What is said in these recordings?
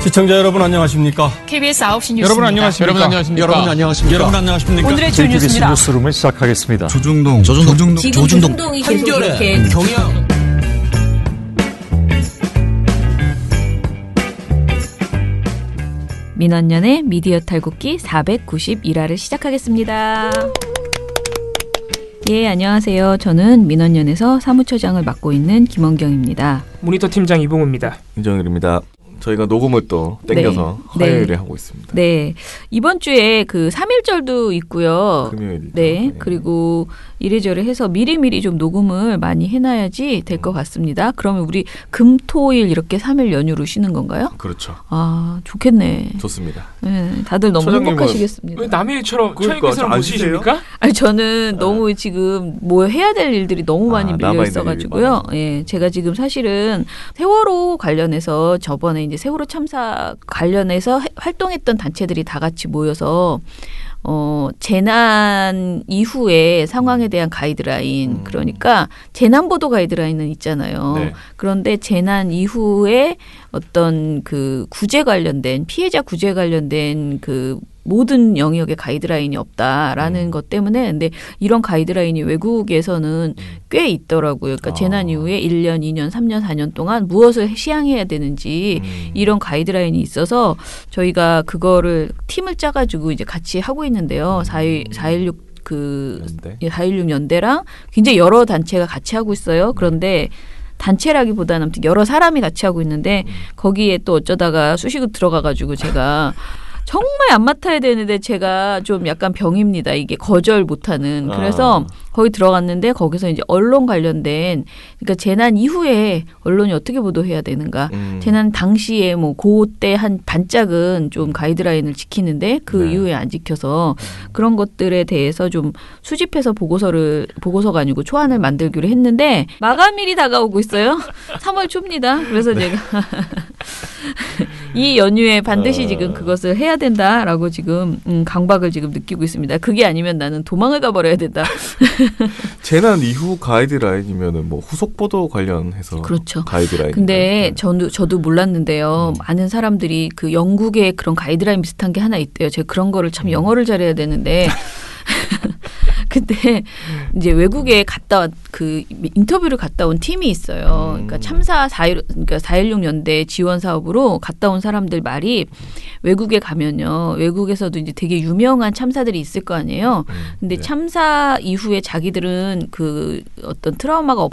시청자 여러분 안녕하십니까? KBS 9시 뉴스입니다. 여러분 안녕하십니까? 여러분 안녕하십니까? 오늘의 주 뉴스입니다. 뉴스룸을 시작하겠습니다. 조중동 한결의 경영. 민원연의 미디어 탈곡기 491화를 시작하겠습니다. 예, 안녕하세요. 저는 민원연에서 사무처장을 맡고 있는 김원경입니다. 모니터 팀장 이봉우입니다. 이정일입니다. 저희가 녹음을 또 땡겨서 화요일에 하고 있습니다. 네. 이번 주에 그 3.1절도 있고요. 금요일이죠. 네. 그리고 이래저래 해서 미리미리 좀 녹음을 많이 해놔야지 될 것 같습니다. 그러면 우리 금, 토, 일 이렇게 3일 연휴로 쉬는 건가요? 그렇죠. 아, 좋겠네. 좋습니다. 네, 다들 너무 행복하시겠습니다. 왜 남의 일처럼 처형께서는 못 쉬십니까? 아니, 저는 너무 지금 뭐 해야 될 일들이 너무 많이 밀려 있어가지고요. 예, 제가 지금 사실은 세월호 관련해서 저번에 이제 세월호 참사 관련해서 활동했던 단체들이 다 같이 모여서 재난 이후의 상황에 대한 가이드라인, 그러니까 재난보도 가이드라인은 있잖아요. 네. 그런데 재난 이후에 어떤 그 구제 관련된, 피해자 구제 관련된 그 모든 영역의 가이드라인이 없다라는 것 때문에 근데 이런 가이드라인이 외국에서는 꽤 있더라고요. 그러니까 재난 이후에 1년, 2년, 3년, 4년 동안 무엇을 시행해야 되는지 이런 가이드라인이 있어서 저희가 그거를 팀을 짜가지고 이제 같이 하고 있는데요. 4.16 4.16 연대랑 굉장히 여러 단체가 같이 하고 있어요. 그런데 단체라기보다는 아무튼 여러 사람이 같이 하고 있는데 거기에 또 어쩌다가 쑤시고 들어가가지고 제가 정말 안 맡아야 되는데 제가 좀 약간 병입니다. 이게 거절 못하는. 그래서 거기 들어갔는데 거기서 이제 언론 관련된 그러니까 재난 이후에 언론이 어떻게 보도해야 되는가. 재난 당시에 뭐 그때 한 반짝은 좀 가이드라인을 지키는데 그 이후에 안 지켜서 그런 것들에 대해서 좀 수집해서 보고서가 아니고 초안을 만들기로 했는데 마감일이 다가오고 있어요. 3월 초입니다. 그래서 제가 이 연휴에 반드시 지금 그것을 해야 된다라고 지금 강박을 지금 느끼고 있습니다. 그게 아니면 나는 도망을 가버려야 된다. 재난 이후 가이드라인이면은 뭐 후속 보도 관련해서 그렇죠. 가이드라인. 근데 저도 몰랐는데요. 많은 사람들이 그 영국에 그런 가이드라인 비슷한 게 하나 있대요. 제가 그런 거를 참 영어를 잘해야 되는데. 근데 이제 외국에 그 인터뷰를 갔다 온 팀이 있어요. 그러니까 참사 4.16 연대 지원 사업으로 갔다 온 사람들 말이 외국에 가면요. 외국에서도 이제 되게 유명한 참사들이 있을 거 아니에요. 근데 참사 이후에 자기들은 그 어떤 트라우마가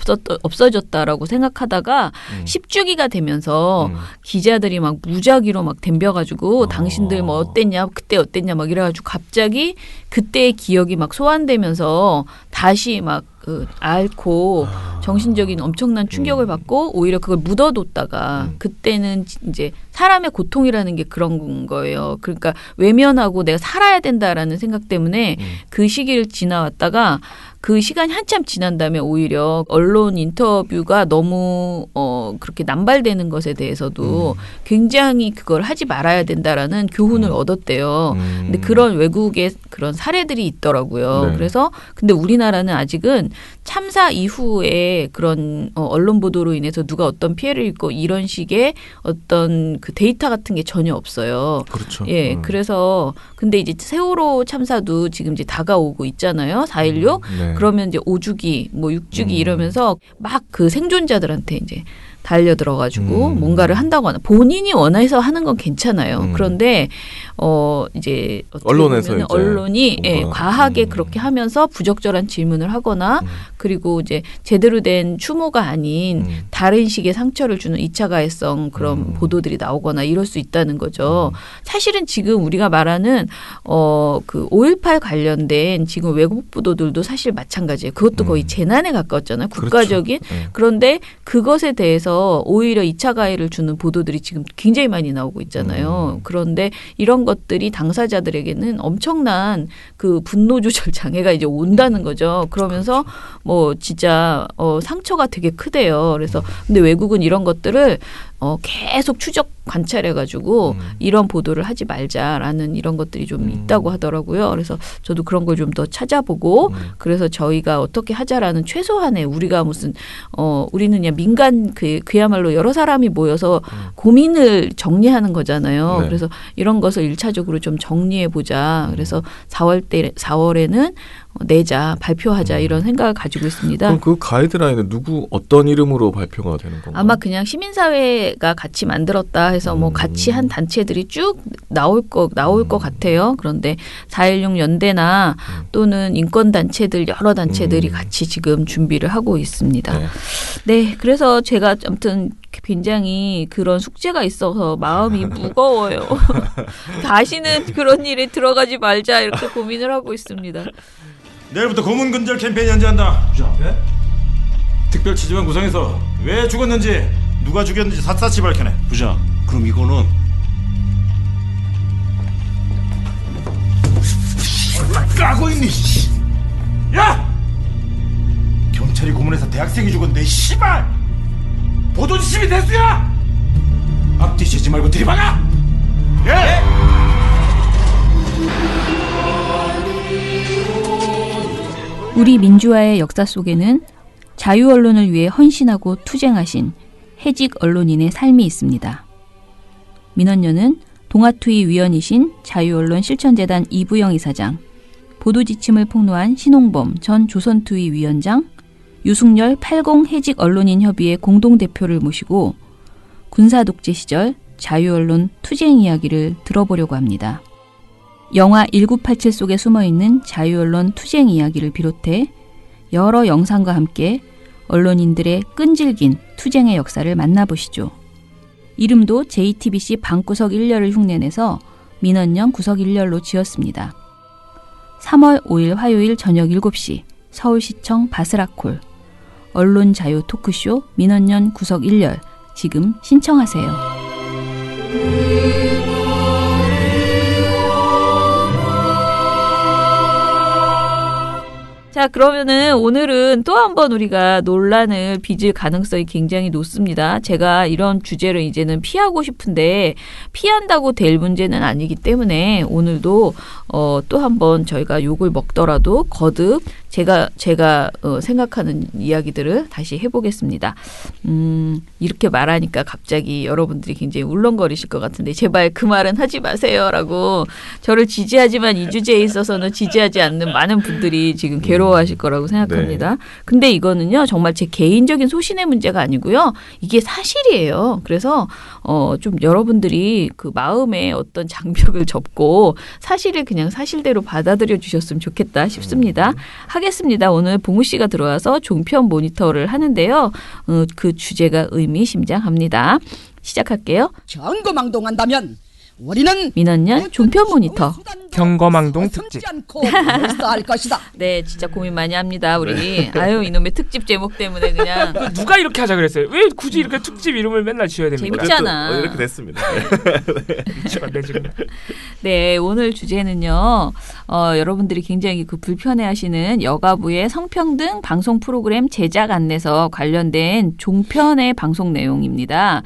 없어졌다라고 생각하다가 10주기가 되면서 기자들이 막 무작위로 막 덤벼가지고 당신들 뭐 어땠냐, 그때 어땠냐 막 이래가지고 갑자기 그때의 기억이 막 소환되면서 다시 막 앓고 정신적인 엄청난 충격을 받고 오히려 그걸 묻어뒀다가 그때는 이제 사람의 고통이라는 게 그런 거예요. 그러니까 외면하고 내가 살아야 된다라는 생각 때문에 그 시기를 지나왔다가 그 시간이 한참 지난 다음에 오히려 언론 인터뷰가 너무 그렇게 남발되는 것에 대해서도 굉장히 그걸 하지 말아야 된다라는 교훈을 얻었대요. 근데 그런 외국의 그런 사례들이 있더라고요. 네. 그래서 근데 우리나라는 아직은 참사 이후에 그런 언론 보도로 인해서 누가 어떤 피해를 입고 이런 식의 어떤 그 데이터 같은 게 전혀 없어요. 그렇죠. 예, 그래서 근데 이제 세월호 참사도 지금 이제 다가오고 있잖아요. 4.16. 네. 그러면 이제 5주기, 뭐 6주기 이러면서 막 그 생존자들한테 이제 달려들어가지고 뭔가를 한다고 하나. 본인이 원해서 하는 건 괜찮아요. 그런데 이제 언론에서 이제 언론이 과하게 그렇게 하면서 부적절한 질문을 하거나 그리고 이제 제대로 된 추모가 아닌 다른 식의 상처를 주는 2차 가해성 그런 보도들이 나오거나 이럴 수 있다는 거죠. 사실은 지금 우리가 말하는 그 5.18 관련된 지금 외국 보도들도 사실 마찬가지예요. 그것도 거의 재난에 가까웠잖아요. 국가적인. 그렇죠. 그런데 그것에 대해서 오히려 2차 가해를 주는 보도들이 지금 굉장히 많이 나오고 있잖아요. 그런데 이런 것들이 당사자들에게는 엄청난 그 분노 조절 장애가 이제 온다는 거죠. 그러면서 뭐 진짜 상처가 되게 크대요. 그래서 근데 외국은 이런 것들을 계속 추적 관찰해가지고 이런 보도를 하지 말자라는 이런 것들이 좀 있다고 하더라고요. 그래서 저도 그런 걸 좀 더 찾아보고 그래서 저희가 어떻게 하자라는 최소한의 우리가 무슨 우리는 그냥 민간 그야말로 여러 사람이 모여서 고민을 정리하는 거잖아요. 네. 그래서 이런 것을 1차적으로 좀 정리해 보자. 그래서 4월에는 내자, 발표하자 이런 생각을 가지고 있습니다. 그럼 그 가이드라인은 어떤 이름으로 발표가 되는 건가요? 아마 그냥 시민사회가 같이 만들었다 해서 뭐 같이 한 단체들이 쭉 나올 것 같아요. 그런데 4.16 연대나 또는 인권단체들 여러 단체들이 같이 지금 준비를 하고 있습니다. 네. 네, 그래서 제가 아무튼 굉장히 그런 숙제가 있어서 마음이 무거워요. 다시는 그런 일에 들어가지 말자 이렇게 고민을 하고 있습니다. 내일부터 고문근절 캠페인 연재한다. 부장. 네? 특별 취재반 구성해서 왜 죽었는지 누가 죽였는지 샅샅이 밝혀내. 부장, 그럼 이거는 까고 있니? 야! 경찰이 고문해서 대학생이 죽었는데 씨발! 보도 지침이 대수야! 앞뒤지지 말고 들이박아! 예! 우리 민주화의 역사 속에는 자유 언론을 위해 헌신하고 투쟁하신 해직 언론인의 삶이 있습니다. 민언녀는 동아투위 위원이신 자유언론 실천재단 이부영 이사장, 보도지침을 폭로한 신홍범 전 조선투위 위원장, 유승열 80 해직 언론인 협의회 공동대표를 모시고 군사독재 시절 자유언론 투쟁 이야기를 들어보려고 합니다. 영화 1987 속에 숨어있는 자유언론 투쟁 이야기를 비롯해 여러 영상과 함께 언론인들의 끈질긴 투쟁의 역사를 만나보시죠. 이름도 JTBC 방구석 1열을 흉내내서 민언녕 구석 1열로 지었습니다. 3월 5일 화요일 저녁 7시 서울시청 바스락홀 언론자유 토크쇼 민언녕 구석 1열 지금 신청하세요. 자, 그러면은 오늘은 또 한 번 우리가 논란을 빚을 가능성이 굉장히 높습니다. 제가 이런 주제를 이제는 피하고 싶은데 피한다고 될 문제는 아니기 때문에 오늘도 또 한 번 저희가 욕을 먹더라도 거듭 제가 생각하는 이야기들을 다시 해보겠습니다. 이렇게 말하니까 갑자기 여러분들이 굉장히 울렁거리실 것 같은데 제발 그 말은 하지 마세요라고 저를 지지하지만 이 주제에 있어서는 지지하지 않는 많은 분들이 지금 괴로워하실 거라고 생각합니다. 네. 근데 이거는요 정말 제 개인적인 소신의 문제가 아니고요. 이게 사실이에요. 그래서 좀 여러분들이 그 마음에 어떤 장벽을 접고 사실을 그냥 사실대로 받아들여 주셨으면 좋겠다 싶습니다. 하겠습니다. 오늘 봉우 씨가 들어와서 종편 모니터를 하는데요. 그 주제가 의미심장합니다. 시작할게요. 경거망동한다면 우리는 민언년 종편 모니터 경거망동 특집. 할 것이다. 네, 진짜 고민 많이 합니다. 우리 아유 이놈의 특집 제목 때문에 그냥 누가 이렇게 하자 그랬어요? 왜 굳이 이렇게 특집 이름을 맨날 지어야 됩니까? 재밌잖아. 이렇게 됐습니다. 미치겠네 지금. 네, 오늘 주제는요. 여러분들이 굉장히 그 불편해하시는 여가부의 성평등 방송 프로그램 제작 안내서 관련된 종편의 방송 내용입니다.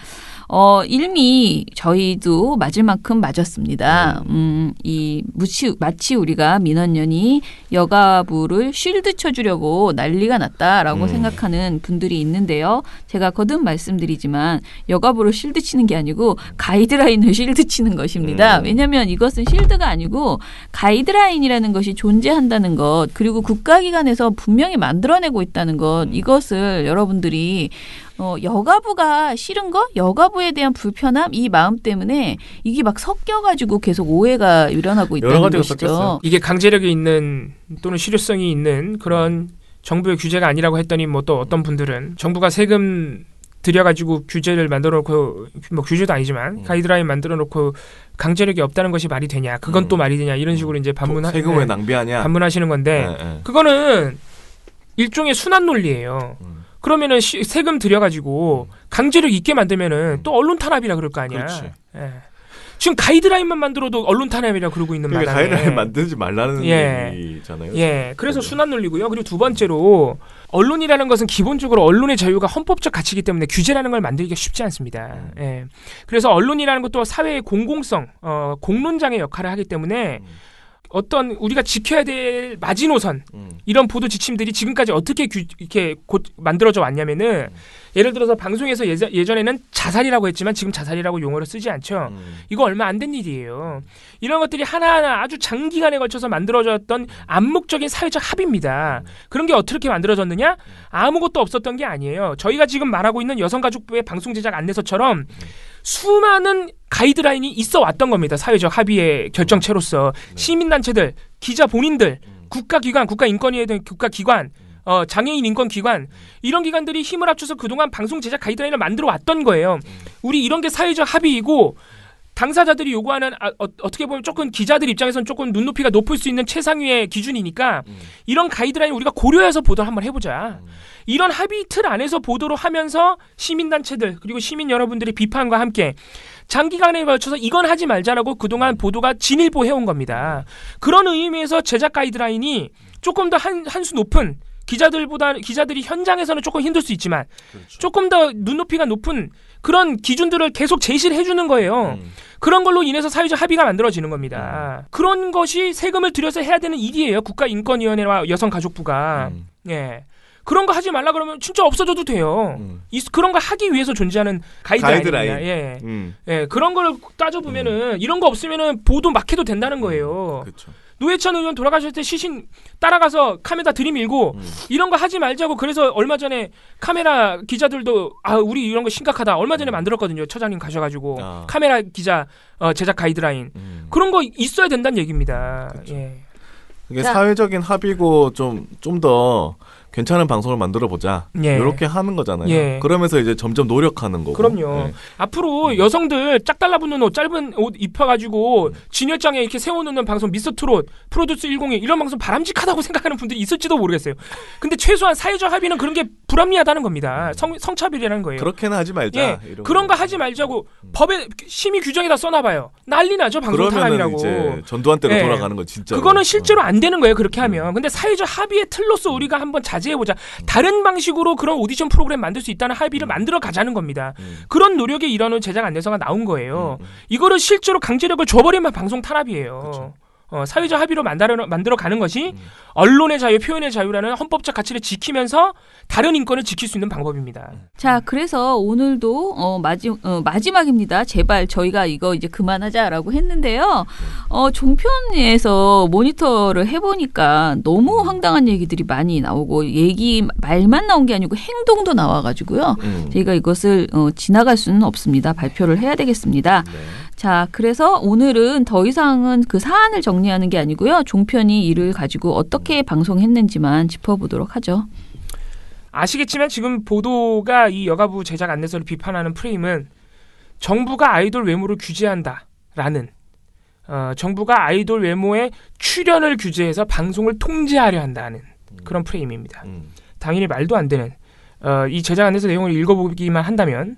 이미 저희도 맞을 만큼 맞았습니다. 마치 우리가 민원연이 여가부를 쉴드 쳐주려고 난리가 났다라고 생각하는 분들이 있는데요. 제가 거듭 말씀드리지만 여가부를 쉴드 치는 게 아니고 가이드라인을 쉴드 치는 것입니다. 왜냐하면 이것은 쉴드가 아니고 가이드라인이라는 것이 존재한다는 것 그리고 국가기관에서 분명히 만들어내고 있다는 것 이것을 여러분들이 여가부가 싫은 거? 여가부에 대한 불편함? 이 마음 때문에 이게 막 섞여가지고 계속 오해가 일어나고 있다는 것이죠. 섞였어요. 이게 강제력이 있는 또는 실효성이 있는 그런 정부의 규제가 아니라고 했더니 뭐 또 어떤 분들은 정부가 세금 들여가지고 규제를 만들어놓고 뭐 규제도 아니지만 가이드라인 만들어놓고 강제력이 없다는 것이 말이 되냐? 그건 또 말이 되냐? 이런 식으로 이제 세금 왜 낭비하냐? 반문하시는 건데 그거는 일종의 순환 논리예요. 그러면은 세금 들여가지고 강제력 있게 만들면은 또 언론 탄압이라 그럴 거 아니야. 그렇지. 예. 지금 가이드라인만 만들어도 언론 탄압이라고 그러고 있는 그러니까 마당에 가이드라인 만들지 말라는 예. 얘기잖아요. 예, 그래서 순환 논리고요. 그리고 두 번째로 언론이라는 것은 기본적으로 언론의 자유가 헌법적 가치이기 때문에 규제라는 걸 만들기가 쉽지 않습니다. 예, 그래서 언론이라는 것도 사회의 공공성, 공론장의 역할을 하기 때문에 어떤 우리가 지켜야 될 마지노선 이런 보도 지침들이 지금까지 어떻게 이렇게 곧 만들어져 왔냐면은 예를 들어서 방송에서 예전에는 자살이라고 했지만 지금 자살이라고 용어를 쓰지 않죠. 이거 얼마 안 된 일이에요. 이런 것들이 하나하나 아주 장기간에 걸쳐서 만들어졌던 암묵적인 사회적 합의입니다. 그런 게 어떻게 만들어졌느냐? 아무것도 없었던 게 아니에요. 저희가 지금 말하고 있는 여성가족부의 방송 제작 안내서처럼 수많은 가이드라인이 있어 왔던 겁니다. 사회적 합의의 결정체로서 시민단체들, 기자 본인들, 국가기관, 국가인권위에 대한 국가기관, 장애인 인권기관 이런 기관들이 힘을 합쳐서 그동안 방송 제작 가이드라인을 만들어 왔던 거예요. 우리 이런 게 사회적 합의이고 당사자들이 요구하는 어떻게 보면 조금 기자들 입장에서는 조금 눈높이가 높을 수 있는 최상위의 기준이니까 이런 가이드라인 우리가 고려해서 보도를 한번 해보자. 이런 합의 틀 안에서 보도를 하면서 시민단체들 그리고 시민 여러분들의 비판과 함께 장기간에 걸쳐서 이건 하지 말자라고 그동안 보도가 진일보 해온 겁니다. 그런 의미에서 제작 가이드라인이 조금 더 한 수 높은 기자들이 현장에서는 조금 힘들 수 있지만 그렇죠. 조금 더 눈높이가 높은 그런 기준들을 계속 제시를 해주는 거예요. 그런 걸로 인해서 사회적 합의가 만들어지는 겁니다. 그런 것이 세금을 들여서 해야 되는 일이에요. 국가인권위원회와 여성가족부가. 예. 그런 거 하지 말라 그러면 진짜 없어져도 돼요. 그런 거 하기 위해서 존재하는 가이드라인입니다. 예. 예. 그런 걸 따져보면은 이런 거 없으면은 보도 막 해도 된다는 거예요. 그렇죠. 노회찬 의원 돌아가실 때 시신 따라가서 카메라 들이밀고 이런 거 하지 말자고 그래서 얼마 전에 카메라 기자들도 우리 이런 거 심각하다 얼마 전에 만들었거든요. 처장님 가셔가지고 카메라 기자 제작 가이드라인 그런 거 있어야 된다는 얘기입니다. 그렇죠. 예. 이게 사회적인 합의고 좀 더 괜찮은 방송을 만들어 보자. 예. 이렇게 하는 거잖아요. 예. 그러면서 이제 점점 노력하는 거고. 그럼요. 예. 앞으로 여성들 짝 달라붙는 옷, 짧은 옷 입혀가지고 진열장에 이렇게 세워놓는 방송 미스트롯, 프로듀스 101 이런 방송 바람직하다고 생각하는 분들이 있을지도 모르겠어요. 근데 최소한 사회적 합의는 그런 게 불합리하다는 겁니다. 성차별이라는 거예요. 그렇게는 하지 말자. 예. 그런 거 하지 말자고 법에 심의 규정에다 써놔봐요. 난리 나죠. 방송 탄압이라고. 이제 전두환 때로 예. 돌아가는 거 진짜. 그거는 실제로 안 되는 거예요. 그렇게 하면. 근데 사회적 합의의 틀로서 우리가 한번 자제해보자. 다른 방식으로 그런 오디션 프로그램 만들 수 있다는 합의를 만들어 가자는 겁니다. 그런 노력의 일환으로 제작 안내서가 나온 거예요. 이거를 실제로 강제력을 줘버리면 방송 탄압이에요. 그쵸. 사회적 합의로 만들어 가는 것이 언론의 자유, 표현의 자유라는 헌법적 가치를 지키면서 다른 인권을 지킬 수 있는 방법입니다. 자, 그래서 오늘도 마지막입니다. 제발 저희가 이거 이제 그만하자라고 했는데요. 종편에서 모니터를 해보니까 너무 황당한 얘기들이 많이 나오고 말만 나온 게 아니고 행동도 나와가지고요. 저희가 이것을 지나갈 수는 없습니다. 발표를 해야 되겠습니다. 네. 자, 그래서 오늘은 더 이상은 그 사안을 정리하는 게 아니고요. 종편이 이를 가지고 어떻게 방송했는지만 짚어보도록 하죠. 아시겠지만 지금 보도가 이 여가부 제작 안내서를 비판하는 프레임은 정부가 아이돌 외모를 규제한다라는 정부가 아이돌 외모의 출연을 규제해서 방송을 통제하려 한다는 그런 프레임입니다. 당연히 말도 안 되는 이 제작 안내서 내용을 읽어보기만 한다면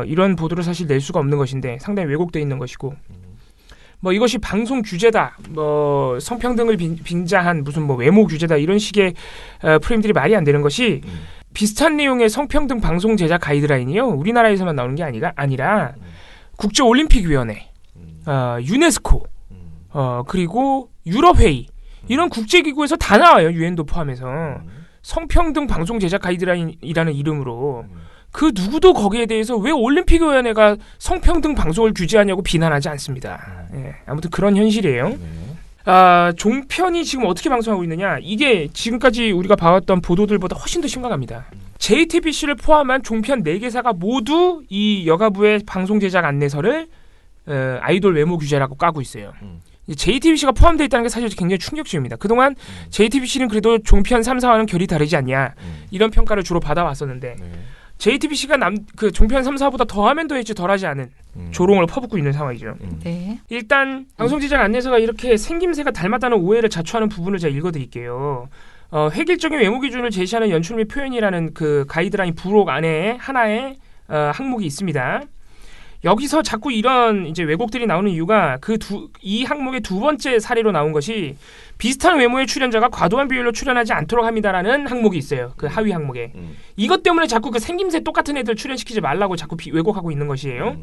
이런 보도를 사실 낼 수가 없는 것인데 상당히 왜곡되어 있는 것이고 이것이 방송 규제다 성평등을 빙자한 무슨 외모 규제다 이런 식의 프레임들이 말이 안 되는 것이 비슷한 내용의 성평등 방송 제작 가이드라인이요 우리나라에서만 나오는 게 아니라 국제올림픽위원회 유네스코 그리고 유럽회의 이런 국제기구에서 다 나와요. 유엔도 포함해서 성평등 방송 제작 가이드라인이라는 이름으로 그 누구도 거기에 대해서 왜 올림픽위원회가 성평등 방송을 규제하냐고 비난하지 않습니다. 예, 아무튼 그런 현실이에요. 종편이 지금 어떻게 방송하고 있느냐 이게 지금까지 우리가 봐왔던 보도들보다 훨씬 더 심각합니다. JTBC를 포함한 종편 4개사가 모두 이 여가부의 방송 제작 안내서를 아이돌 외모 규제라고 까고 있어요. JTBC가 포함되어 있다는 게 사실 굉장히 충격적입니다. 그동안 JTBC는 그래도 종편 3, 4와는 결이 다르지 않냐 이런 평가를 주로 받아왔었는데 JTBC가 그 종편 3, 4보다 더하면 더했지 덜하지 않은 조롱을 퍼붓고 있는 상황이죠. 네. 일단 방송 제작 안내서가 이렇게 생김새가 닮았다는 오해를 자초하는 부분을 제가 읽어드릴게요. 획일적인 외모 기준을 제시하는 연출 및 표현이라는 그 가이드라인 부록 안에 하나의 항목이 있습니다. 여기서 자꾸 이런 이제 왜곡들이 나오는 이유가 이 항목의 두 번째 사례로 나온 것이 비슷한 외모의 출연자가 과도한 비율로 출연하지 않도록 합니다라는 항목이 있어요. 그 하위 항목에. 이것 때문에 자꾸 그 생김새 똑같은 애들 출연시키지 말라고 자꾸 왜곡하고 있는 것이에요.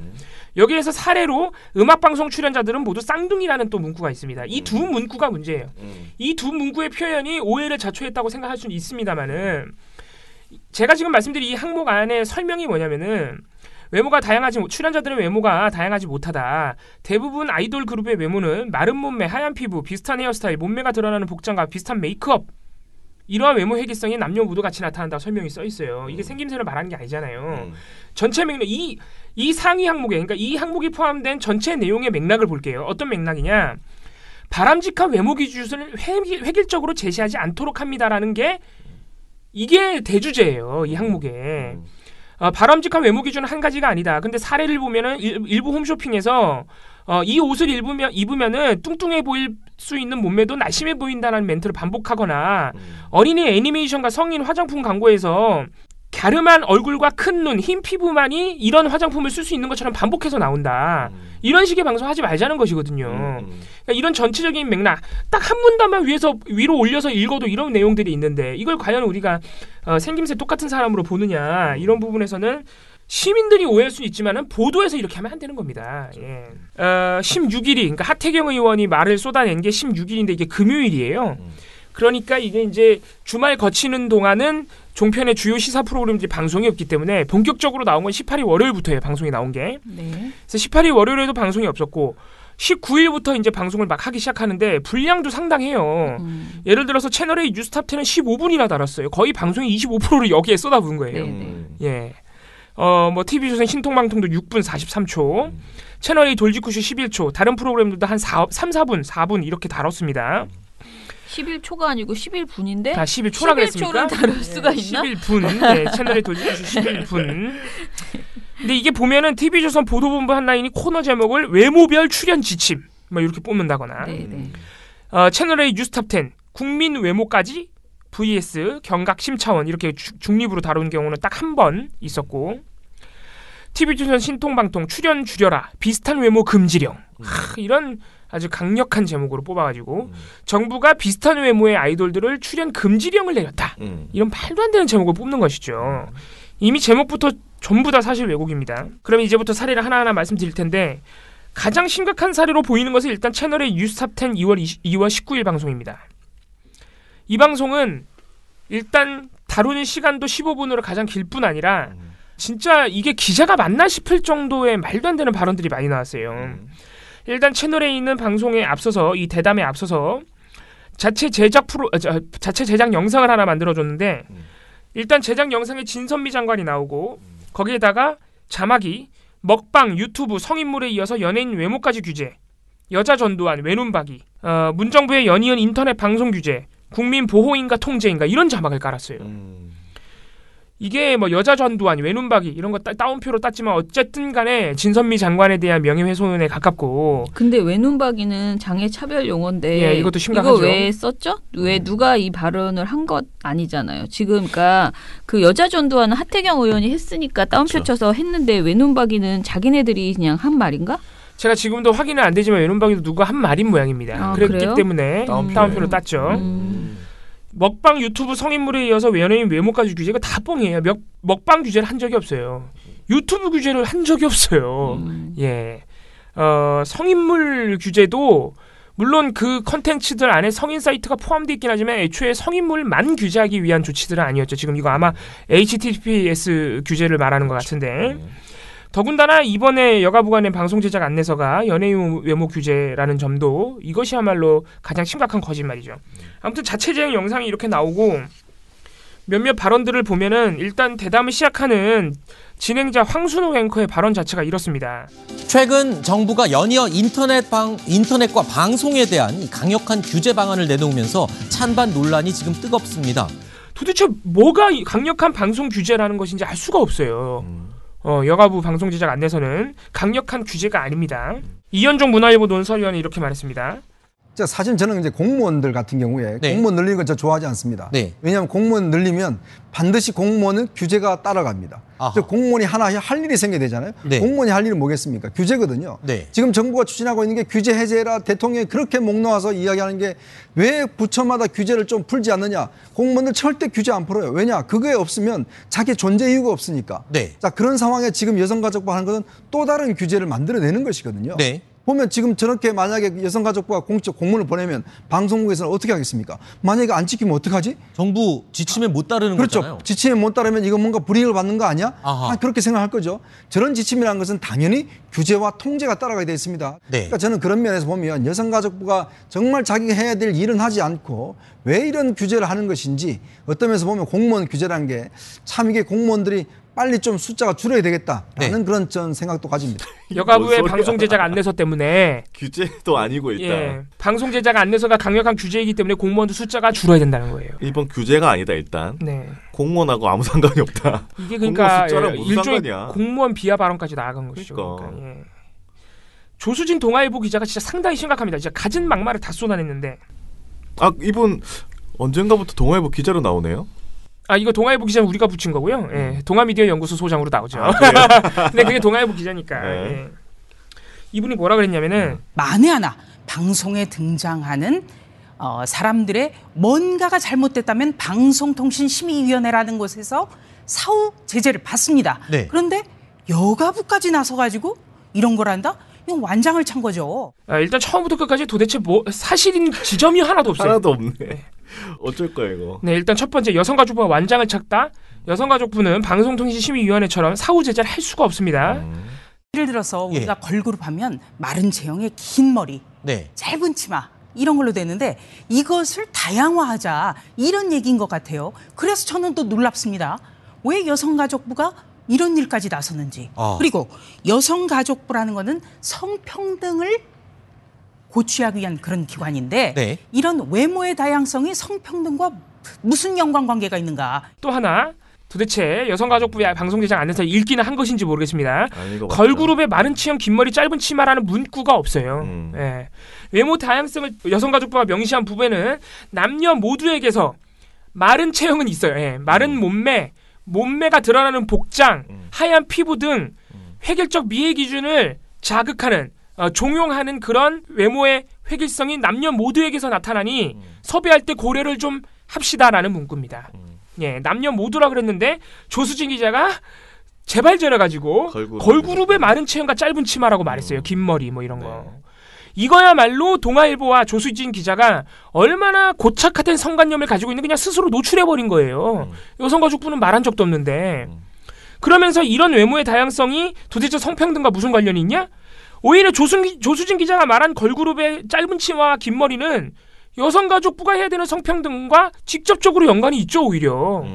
여기에서 사례로 음악방송 출연자들은 모두 쌍둥이라는 또 문구가 있습니다. 이 두 문구가 문제예요. 이 두 문구의 표현이 오해를 자초했다고 생각할 수는 있습니다만은 제가 지금 말씀드린 이 항목 안에 설명이 뭐냐면은 출연자들의 외모가 다양하지 못하다. 대부분 아이돌 그룹의 외모는 마른 몸매, 하얀 피부, 비슷한 헤어스타일, 몸매가 드러나는 복장과 비슷한 메이크업 이러한 외모 회귀성이 남녀 모두 같이 나타난다 설명이 써 있어요. 이게 생김새를 말하는 게 아니잖아요. 전체 맥락 이 상위 항목에 그러니까 이 항목이 포함된 전체 내용의 맥락을 볼게요. 어떤 맥락이냐? 바람직한 외모 기준을 획일적으로 제시하지 않도록 합니다라는 게 이게 대주제예요. 이 항목에. 바람직한 외모 기준은 한 가지가 아니다. 근데 사례를 보면은 일부 홈쇼핑에서 이 옷을 입으면은 뚱뚱해 보일 수 있는 몸매도 날씬해 보인다는 멘트를 반복하거나 어린이 애니메이션과 성인 화장품 광고에서 갸름한 얼굴과 큰 눈, 흰 피부만이 이런 화장품을 쓸 수 있는 것처럼 반복해서 나온다. 이런 식의 방송하지 말자는 것이거든요. 그러니까 이런 전체적인 맥락 딱 한 문단만 위로 올려서 읽어도 이런 내용들이 있는데 이걸 과연 우리가 생김새 똑같은 사람으로 보느냐 이런 부분에서는 시민들이 오해할 수 있지만은 보도에서 이렇게 하면 안 되는 겁니다. 예. 16일이 그러니까 하태경 의원이 말을 쏟아낸 게 16일인데 이게 금요일이에요. 그러니까 이게 이제 주말 거치는 동안은 종편의 주요 시사 프로그램들이 방송이 없기 때문에 본격적으로 나온 건 18일 월요일부터예요. 방송이 나온 게. 네. 그래서 18일 월요일에도 방송이 없었고 19일부터 이제 방송을 막 하기 시작하는데 분량도 상당해요. 예를 들어서 채널A 뉴스탑 10은 15분이나 달았어요. 거의 방송의 25%를 여기에 쏟아부은 거예요. 예. 뭐 TV조선 신통방통도 6분 43초, 채널A 돌직구쇼 11초, 다른 프로그램들도 한 3, 4분 이렇게 다뤘습니다. 11초가 아니고 11분인데? 11초라 그랬습니까? 11초를 다룰 수가 있나? 11분. 네, 채널A 돌직구쇼 11분. 근데 이게 보면은 TV조선 보도본부 한 라인이 코너 제목을 외모별 출연 지침 뭐 이렇게 뽑는다거나 채널A 뉴스탑 10 국민 외모까지 vs 경각 심차원 이렇게 중립으로 다룬 경우는 딱 한 번 있었고 TV조선 신통방통 출연 줄여라 비슷한 외모 금지령 이런 아주 강력한 제목으로 뽑아가지고 정부가 비슷한 외모의 아이돌들을 출연 금지령을 내렸다 이런 말도 안 되는 제목을 뽑는 것이죠. 이미 제목부터 전부 다 사실 왜곡입니다. 그러면 이제부터 사례를 하나하나 말씀드릴 텐데 가장 심각한 사례로 보이는 것은 일단 채널의 뉴스탑 10 2월 19일 방송입니다. 이 방송은 일단 다루는 시간도 15분으로 가장 길 뿐 아니라 진짜 이게 기자가 맞나 싶을 정도의 말도 안 되는 발언들이 많이 나왔어요. 일단 채널에 있는 방송에 앞서서 이 대담에 앞서서 자체 제작 영상을 하나 만들어줬는데 일단 제작 영상에 진선미 장관이 나오고 거기에다가 자막이 먹방, 유튜브, 성인물에 이어서 연예인 외모까지 규제, 여자 전두환, 외눈박이, 문정부의 연이은 인터넷 방송 규제, 국민 보호인가 통제인가 이런 자막을 깔았어요. 이게 뭐 여자 전두환, 외눈박이 이런 거 따옴표로 땄지만 어쨌든 간에 진선미 장관에 대한 명예훼손에 가깝고. 근데 외눈박이는 장애 차별 용어인데 예, 이것도 심각하죠. 이거 왜 썼죠? 왜 누가 이 발언을 한 것 아니잖아요. 지금 그러니까 그 여자 전두환은 하태경 의원이 했으니까 따옴표 그렇죠. 쳐서 했는데 외눈박이는 자기네들이 그냥 한 말인가? 제가 지금도 확인은 안 되지만 외눈박이도 누가 한 말인 모양입니다. 그랬기 그래요? 때문에 따옴표로 땄죠. 먹방 유튜브 성인물에 이어서 연예인 외모까지 규제 이거 다 뻥이에요. 먹방 규제를 한 적이 없어요. 유튜브 규제를 한 적이 없어요. 예. 성인물 규제도 물론 그 컨텐츠들 안에 성인 사이트가 포함되어 있긴 하지만 애초에 성인물만 규제하기 위한 조치들은 아니었죠. 지금 이거 아마 HTTPS 규제를 말하는 것 같은데 더군다나 이번에 여가부가 낸 방송 제작 안내서가 연예인 외모 규제라는 점도 이것이야말로 가장 심각한 거짓말이죠. 아무튼 자체 제작 영상이 이렇게 나오고 몇몇 발언들을 보면은 일단 대담을 시작하는 진행자 황순호 앵커의 발언 자체가 이렇습니다. 최근 정부가 연이어 인터넷과 방송에 대한 강력한 규제 방안을 내놓으면서 찬반 논란이 지금 뜨겁습니다. 도대체 뭐가 강력한 방송 규제라는 것인지 알 수가 없어요. 여가부 방송 제작 안내서는 강력한 규제가 아닙니다. 이현종 문화일보 논설위원이 이렇게 말했습니다. 사실 저는 이제 공무원들 같은 경우에 네. 공무원 늘리는 건 저 좋아하지 않습니다. 네. 왜냐하면 공무원 늘리면 반드시 공무원은 규제가 따라갑니다. 아하. 즉 공무원이 하나 할 일이 생겨야 되잖아요. 네. 공무원이 할 일은 뭐겠습니까? 규제거든요. 네. 지금 정부가 추진하고 있는 게 규제 해제라 대통령이 그렇게 목 놓아서 이야기하는 게 왜 부처마다 규제를 좀 풀지 않느냐. 공무원들 절대 규제 안 풀어요. 왜냐? 그거에 없으면 자기 존재 이유가 없으니까. 네. 자, 그런 상황에 지금 여성가족부 하는 것은 또 다른 규제를 만들어내는 것이거든요. 네. 보면 지금 저렇게 만약에 여성가족부가 공적 공문을 보내면 방송국에서는 어떻게 하겠습니까? 만약에 안 지키면 어떡하지? 정부 지침에 못 따르는 그렇죠. 거잖아요. 지침에 못 따르면 이거 뭔가 불이익을 받는 거 아니야? 아하. 그렇게 생각할 거죠. 저런 지침이라는 것은 당연히 규제와 통제가 따라가야 되어 있습니다. 네. 그러니까 저는 그런 면에서 보면 여성가족부가 정말 자기가 해야 될 일은 하지 않고 왜 이런 규제를 하는 것인지 어떤 면에서 보면 공무원 규제라는 게 참 이게 공무원들이 빨리 좀 숫자가 줄어야 되겠다라는 네. 그런 전 생각도 가집니다. 여가부의 뭔 소리야. 방송 제작 안내서 때문에 규제도 아니고 일단 예, 방송 제작 안내서가 강력한 규제이기 때문에 공무원들 숫자가 줄어야 된다는 거예요. 일본 규제가 아니다 일단. 네. 공무원하고 아무 상관이 없다. 이게 그러니까 공무원 숫자랑 무슨 일종의 상관이야. 공무원 비하 발언까지 나아간 것이죠. 그러니까. 그러니까, 예. 조수진 동아일보 기자가 진짜 상당히 심각합니다. 진짜 갖은 막말을 다 쏟아냈는데 아 이분 언젠가부터 동아일보 기자로 나오네요. 아 이거 동아일보 기자는 우리가 붙인 거고요. 예, 동아미디어 연구소 소장으로 나오죠. 근데 그게 동아일보 기자니까. 네. 예. 이분이 뭐라 그랬냐면은 만에 하나 방송에 등장하는 사람들의 뭔가가 잘못됐다면 방송통신심의위원회라는 곳에서 사후 제재를 받습니다. 네. 그런데 여가부까지 나서가지고 이런 걸 한다? 이건 완장을 찬 거죠. 아, 일단 처음부터 끝까지 도대체 뭐 사실인 지점이 하나도 없어요. 하나도 없네. 어쩔 거야 이거. 네, 일단 첫 번째 여성가족부가 완장을 찼다. 여성가족부는 방송통신심의위원회처럼 사후 제재를 할 수가 없습니다. 예를 들어서 예. 우리가 걸그룹 하면 마른 체형의 긴 머리, 네. 짧은 치마 이런 걸로 되는데 이것을 다양화하자 이런 얘기인 것 같아요. 그래서 저는 또 놀랍습니다. 왜 여성가족부가 이런 일까지 나섰는지. 그리고 여성가족부라는 거는 성평등을 고취하기 위한 그런 기관인데 네. 이런 외모의 다양성이 성평등과 무슨 연관관계가 있는가. 또 하나 도대체 여성가족부의 방송 제작 안에서 읽기는 한 것인지 모르겠습니다. 아닌 것 같죠. 걸그룹의 마른 체형 긴 머리 짧은 치마라는 문구가 없어요. 예. 외모 다양성을 여성가족부가 명시한 부분에는 남녀 모두에게서 마른 체형은 있어요. 예. 마른 몸매가 드러나는 복장, 하얀 피부 등 획일적 미의 기준을 자극하는 종용하는 그런 외모의 획일성이 남녀 모두에게서 나타나니 섭외할 때 고려를 좀 합시다라는 문구입니다. 예, 남녀 모두라 그랬는데 조수진 기자가 재발전해가지고 걸그룹의 마른 체형과 짧은 치마라고 말했어요. 긴 머리 뭐 이런 거. 이거야말로 동아일보와 조수진 기자가 얼마나 고착화된 성관념을 가지고 있는 그냥 스스로 노출해버린 거예요. 여성가족부는 말한 적도 없는데. 그러면서 이런 외모의 다양성이 도대체 성평등과 무슨 관련이 있냐? 오히려 조수진 기자가 말한 걸그룹의 짧은 치마와 긴 머리는 여성가족부가 해야 되는 성평등과 직접적으로 연관이 있죠, 오히려.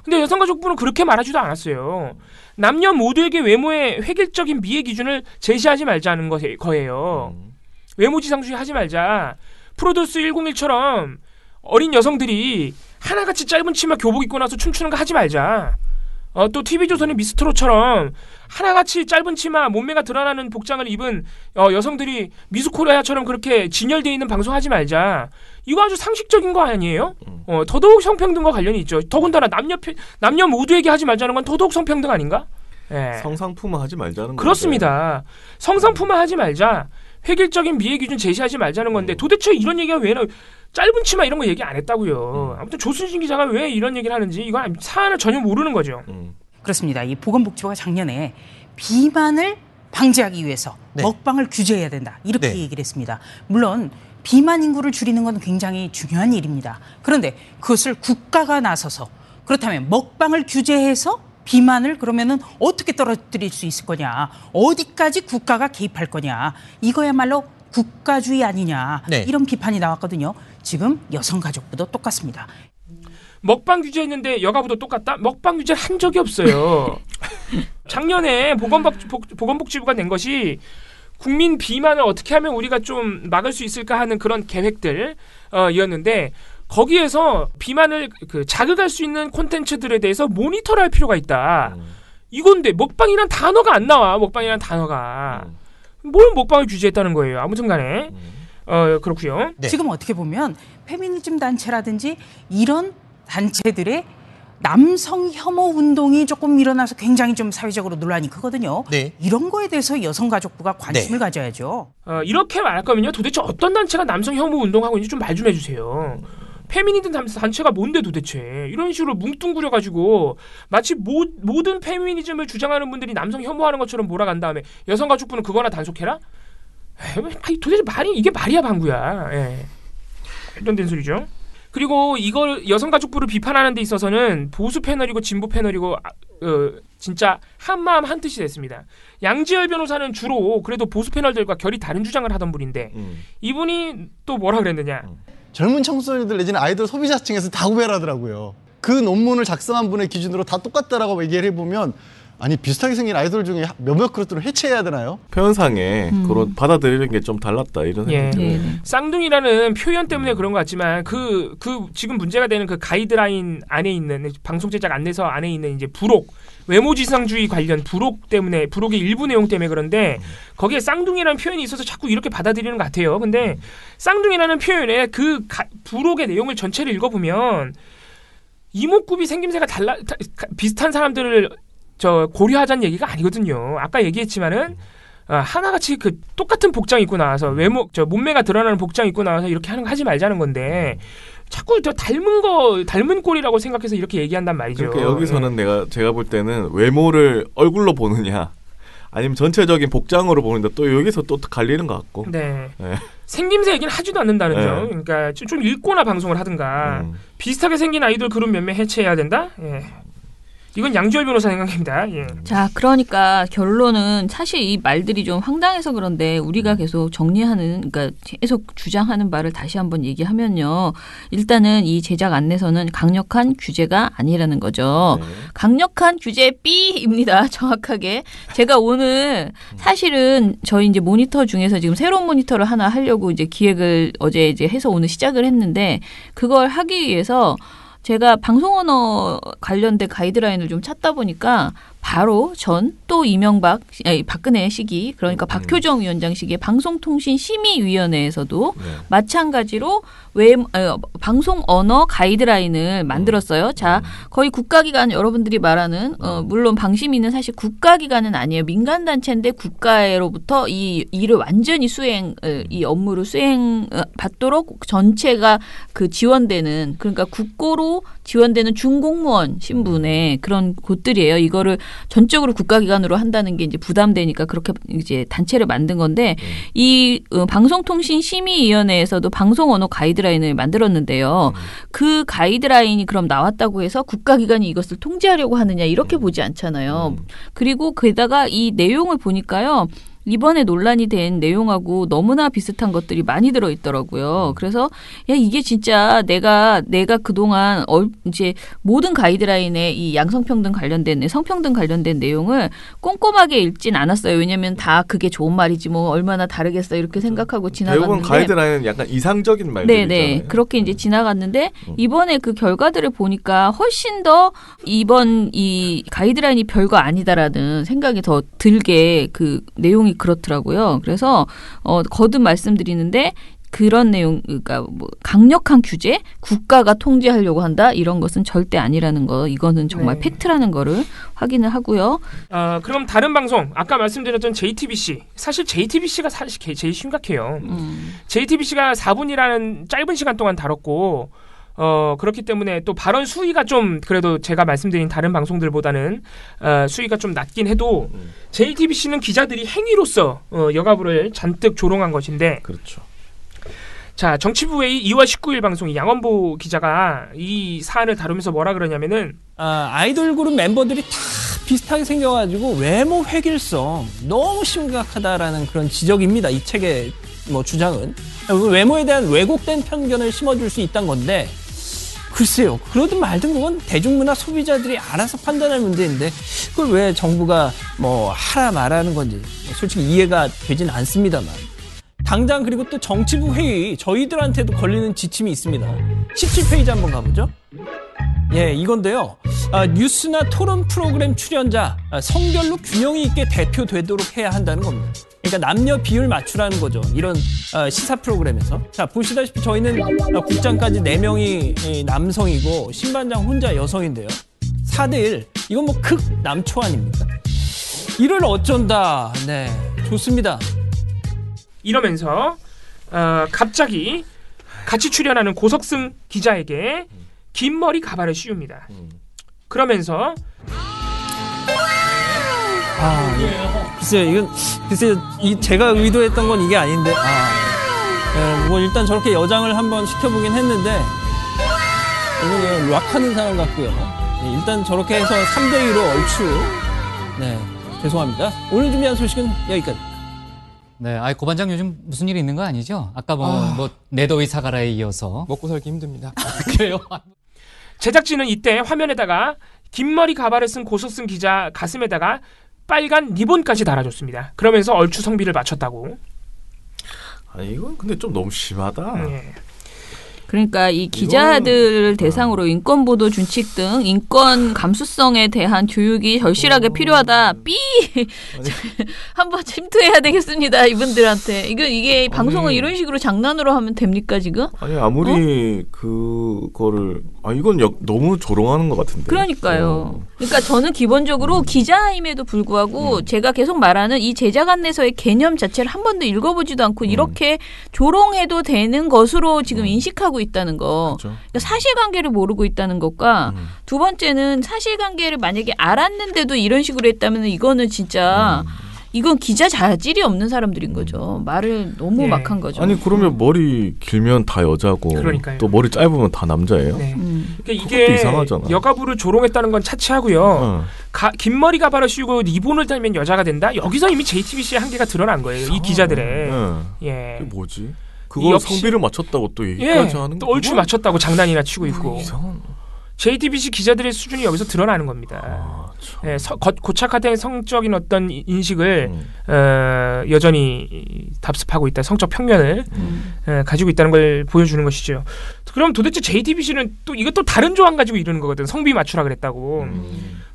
근데 여성가족부는 그렇게 말하지도 않았어요. 남녀 모두에게 외모의 획일적인 미의 기준을 제시하지 말자는 거예요. 외모지상주의 하지 말자. 프로듀스 101처럼 어린 여성들이 하나같이 짧은 치마 교복 입고 나서 춤추는 거 하지 말자. 또 TV조선의 미스트롯처럼 하나같이 짧은 치마 몸매가 드러나는 복장을 입은 여성들이 미스코리아처럼 그렇게 진열되어 있는 방송하지 말자. 이거 아주 상식적인 거 아니에요? 더더욱 성평등과 관련이 있죠. 더군다나 남녀 모두에게 하지 말자는 건 더더욱 성평등 아닌가? 예. 성상품화 하지 말자는 그렇습니다. 성상품화 하지 말자. 획일적인 미의 기준 제시하지 말자는 건데 도대체 이런 얘기가 왜 짧은 치마 이런 거 얘기 안 했다고요. 아무튼 조순신 기자가 왜 이런 얘기를 하는지 이건 사안을 전혀 모르는 거죠. 그렇습니다. 이 보건복지부가 작년에 비만을 방지하기 위해서 먹방을 규제해야 된다. 이렇게 얘기를 했습니다. 물론 비만 인구를 줄이는 건 굉장히 중요한 일입니다. 그런데 그것을 국가가 나서서 그렇다면 먹방을 규제해서 비만을 그러면은 어떻게 떨어뜨릴 수 있을 거냐. 어디까지 국가가 개입할 거냐. 이거야말로 국가주의 아니냐. 이런 비판이 나왔거든요. 지금 여성가족부도 똑같습니다. 먹방 규제했는데 여가부도 똑같다? 먹방 규제를 한 적이 없어요. 작년에 보건복지부가 낸 것이 국민 비만을 어떻게 하면 우리가 좀 막을 수 있을까 하는 그런 계획들 이었는데 거기에서 비만을 자극할 수 있는 콘텐츠들에 대해서 모니터를 할 필요가 있다. 이건데 먹방이란 단어가 안 나와. 먹방이란 단어가. 뭘 먹방을 규제했다는 거예요. 아무튼 간에 그렇고요. 네. 지금 어떻게 보면 페미니즘 단체라든지 이런 단체들의 남성 혐오 운동이 조금 일어나서 굉장히 좀 사회적으로 논란이 크거든요. 네. 이런 거에 대해서 여성가족부가 관심을 가져야죠. 이렇게 말할 거면요. 도대체 어떤 단체가 남성 혐오 운동하고 있는지 좀 말 좀 해주세요. 페미니즘 단체가 뭔데 도대체 이런 식으로 뭉뚱그려가지고 마치 모든 페미니즘을 주장하는 분들이 남성 혐오하는 것처럼 몰아간 다음에 여성가족부는 그거나 단속해라? 도대체 이게 말이야 방구야. 말도 안 되는 소리죠. 그리고 이걸 여성가족부를 비판하는 데 있어서는 보수 패널이고 진보 패널이고 진짜 한마음 한뜻이 됐습니다. 양지열 변호사는 주로 그래도 보수 패널들과 결이 다른 주장을 하던 분인데 이분이 또 뭐라 그랬느냐. 젊은 청소년들 내지는 아이돌 소비자층에서 다 구별하더라고요. 그 논문을 작성한 분의 기준으로 다 똑같다라고 얘기를 해보면 아니 비슷하게 생긴 아이돌 중에 몇몇 그룹들은 해체해야 되나요? 표현상에 그런 받아들이는 게 좀 달랐다 이런 생각이 들어요. 쌍둥이라는 표현 때문에 그런 것 같지만 그 지금 문제가 되는 그 가이드라인 안에 있는 방송 제작 안내서 안에 있는 이제 부록 외모지상주의 관련 부록의 일부 내용 때문에 그런데 거기에 쌍둥이라는 표현이 있어서 자꾸 이렇게 받아들이는 것 같아요. 근데 쌍둥이라는 표현에 부록의 내용을 전체를 읽어보면 이목구비 생김새가 비슷한 사람들을 고려하자는 얘기가 아니거든요. 아까 얘기했지만은 하나같이 그 똑같은 복장 입고 나와서 몸매가 드러나는 복장 입고 나와서 이렇게 하지 말자는 건데 자꾸 닮은 꼴이라고 생각해서 이렇게 얘기한단 말이죠. 그러니까 여기서는 제가 볼 때는 외모를 얼굴로 보느냐 아니면 전체적인 복장으로 보는데 또 여기서 또 갈리는 것 같고. 네. 생김새 얘기는 하지도 않는다는 네. 점. 그러니까 좀 읽거나 방송을 하든가 비슷하게 생긴 아이돌 그룹 몇몇 해체해야 된다. 이건 양지열 변호사 생각입니다. 자, 그러니까 결론은 사실 이 말들이 좀 황당해서 그런데 우리가 계속 그러니까 계속 주장하는 바를 다시 한번 얘기하면요. 일단은 이 제작 안내서는 강력한 규제가 아니라는 거죠. 강력한 규제 B입니다. 정확하게. 제가 오늘 사실은 저희 이제 모니터 중에서 지금 새로운 모니터를 하나 하려고 이제 기획을 어제 이제 해서 오늘 시작을 했는데 그걸 하기 위해서 제가 방송 언어 관련된 가이드라인을 좀 찾다 보니까 바로 또 박근혜 시기 그러니까 박효정 위원장 시기의 방송통신심의위원회에서도 마찬가지로 방송 언어 가이드라인을 만들었어요. 자, 거의 국가기관 여러분들이 말하는 물론 방심위는 사실 국가기관은 아니에요. 민간단체인데 국가로부터 이 일을 완전히 이 업무를 받도록 전체가 지원되는 그러니까 국고로 지원되는 중공무원 신분의 그런 곳들이에요. 이거를 전적으로 국가기관으로 한다는 게 이제 부담되니까 그렇게 이제 단체를 만든 건데 이 방송통신심의위원회에서도 방송 언어 가이드라인을 만들었는데요. 그 가이드라인이 그럼 나왔다고 해서 국가기관이 이것을 통제하려고 하느냐 이렇게 보지 않잖아요. 그리고 게다가 이 내용을 보니까요. 이번에 논란이 된 내용하고 너무나 비슷한 것들이 많이 들어있더라고요. 그래서 이게 진짜 내가 그동안 이제 모든 가이드라인에 이 양성평등 관련된 성평등 관련된 내용을 꼼꼼하게 읽진 않았어요. 왜냐하면 다 그게 좋은 말이지 뭐 얼마나 다르겠어 이렇게 생각하고 지나갔는데 대부분 가이드라인은 약간 이상적인 말들이잖아요. 네네 그렇게 이제 지나갔는데 이번에 그 결과들을 보니까 훨씬 더 이번 이 가이드라인이 별거 아니다라는 생각이 더 들게 그 내용이 그렇더라고요. 그래서 거듭 말씀드리는데 그런 내용, 그러니까 강력한 규제, 국가가 통제하려고 한다 이런 것은 절대 아니라는 거. 이거는 정말 팩트라는 거를 확인을 하고요. 그럼 다른 방송 아까 말씀드렸던 JTBC 사실 JTBC가 사실 제일 심각해요. JTBC가 4분이라는 짧은 시간 동안 다뤘고. 그렇기 때문에 또 발언 수위가 좀 그래도 제가 말씀드린 다른 방송들보다는 수위가 좀 낮긴 해도 JTBC는 기자들이 행위로서 여가부를 잔뜩 조롱한 것인데 그렇죠. 자, 정치부회의 2월 19일 방송이 양원보 기자가 이 사안을 다루면서 뭐라 그러냐면은 아이돌 그룹 멤버들이 다 비슷하게 생겨가지고 외모 획일성 너무 심각하다라는 그런 지적입니다. 이 책의 주장은 외모에 대한 왜곡된 편견을 심어줄 수 있다는 건데 글쎄요. 그러든 말든 그건 대중문화 소비자들이 알아서 판단할 문제인데 그걸 왜 정부가 하라 말하는 건지 솔직히 이해가 되진 않습니다만 당장 그리고 또 정치부 회의 저희들한테도 걸리는 지침이 있습니다. 17페이지 한번 가보죠. 이건데요. 뉴스나 토론 프로그램 출연자 성별로 균형이 있게 대표되도록 해야 한다는 겁니다. 그러니까 남녀 비율 맞추라는 거죠. 이런 시사 프로그램에서. 자, 보시다시피 저희는 국장까지 4명이 남성이고 신반장 혼자 여성인데요. 4대1. 이건 뭐 극 남초 아닙니까? 이를 어쩐다. 네, 좋습니다. 이러면서 갑자기 같이 출연하는 고석승 기자에게 긴 머리 가발을 씌웁니다. 그러면서 글쎄요, 제가 의도했던 건 이게 아닌데, 뭐 일단 저렇게 여장을 한번 시켜보긴 했는데, 이거는 락하는 사람 같고요. 네, 일단 저렇게 해서 3대2로 얼추, 네, 죄송합니다. 오늘 준비한 소식은 여기까지. 네, 고반장 요즘 무슨 일이 있는 거 아니죠? 아까 뭐 내더위 사가라에 이어서 먹고 살기 힘듭니다. 그래요? 제작진은 이때 화면에다가 긴 머리 가발을 쓴 고석승 기자 가슴에다가 빨간 리본까지 달아줬습니다. 그러면서 얼추 성비를 맞췄다고. 이건 근데 좀 너무 심하다. 네. 그러니까 이 기자들 대상으로 인권 보도 준칙 등 인권 감수성에 대한 교육이 절실하게 필요하다. 삐 한번 침투해야 되겠습니다. 이분들한테. 이게 방송을 이런 식으로 장난으로 하면 됩니까 지금? 아니 아무리 그거를 이건 너무 조롱하는 것 같은데. 그러니까요. 그러니까 저는 기본적으로 기자임에도 불구하고 제가 계속 말하는 이 제작 안내서의 개념 자체를 한 번도 읽어보지도 않고 이렇게 조롱해도 되는 것으로 지금 인식하고 있다는 거. 그렇죠. 그러니까 사실관계를 모르고 있다는 것과 두 번째는 사실관계를 만약에 알았는데도 이런 식으로 했다면 이거는 진짜 이건 기자 자질이 없는 사람들인 거죠. 말을 너무 막 한 거죠. 아니 그러면 머리 길면 다 여자고 그러니까요. 또 머리 짧으면 다 남자예요? 네. 그러니까 이게 이상하잖아. 여가부를 조롱했다는 건 차치하고요. 긴 머리 가발을 씌우고 리본을 달면 여자가 된다? 여기서 이미 JTBC의 한계가 드러난 거예요. 이 기자들의. 예. 그게 뭐지? 그거 성비를 맞췄다고 또 얘기까지 하는 또 얼추 맞췄다고 장난이나 치고 있고. 이상한. JTBC 기자들의 수준이 여기서 드러나는 겁니다. 네, 고착화된 성적인 어떤 인식을 여전히 답습하고 있다. 성적 편견을 가지고 있다는 걸 보여주는 것이죠. 그럼 도대체 JTBC는 또 이것도 다른 조항 가지고 이러는 거거든. 성비 맞추라 그랬다고.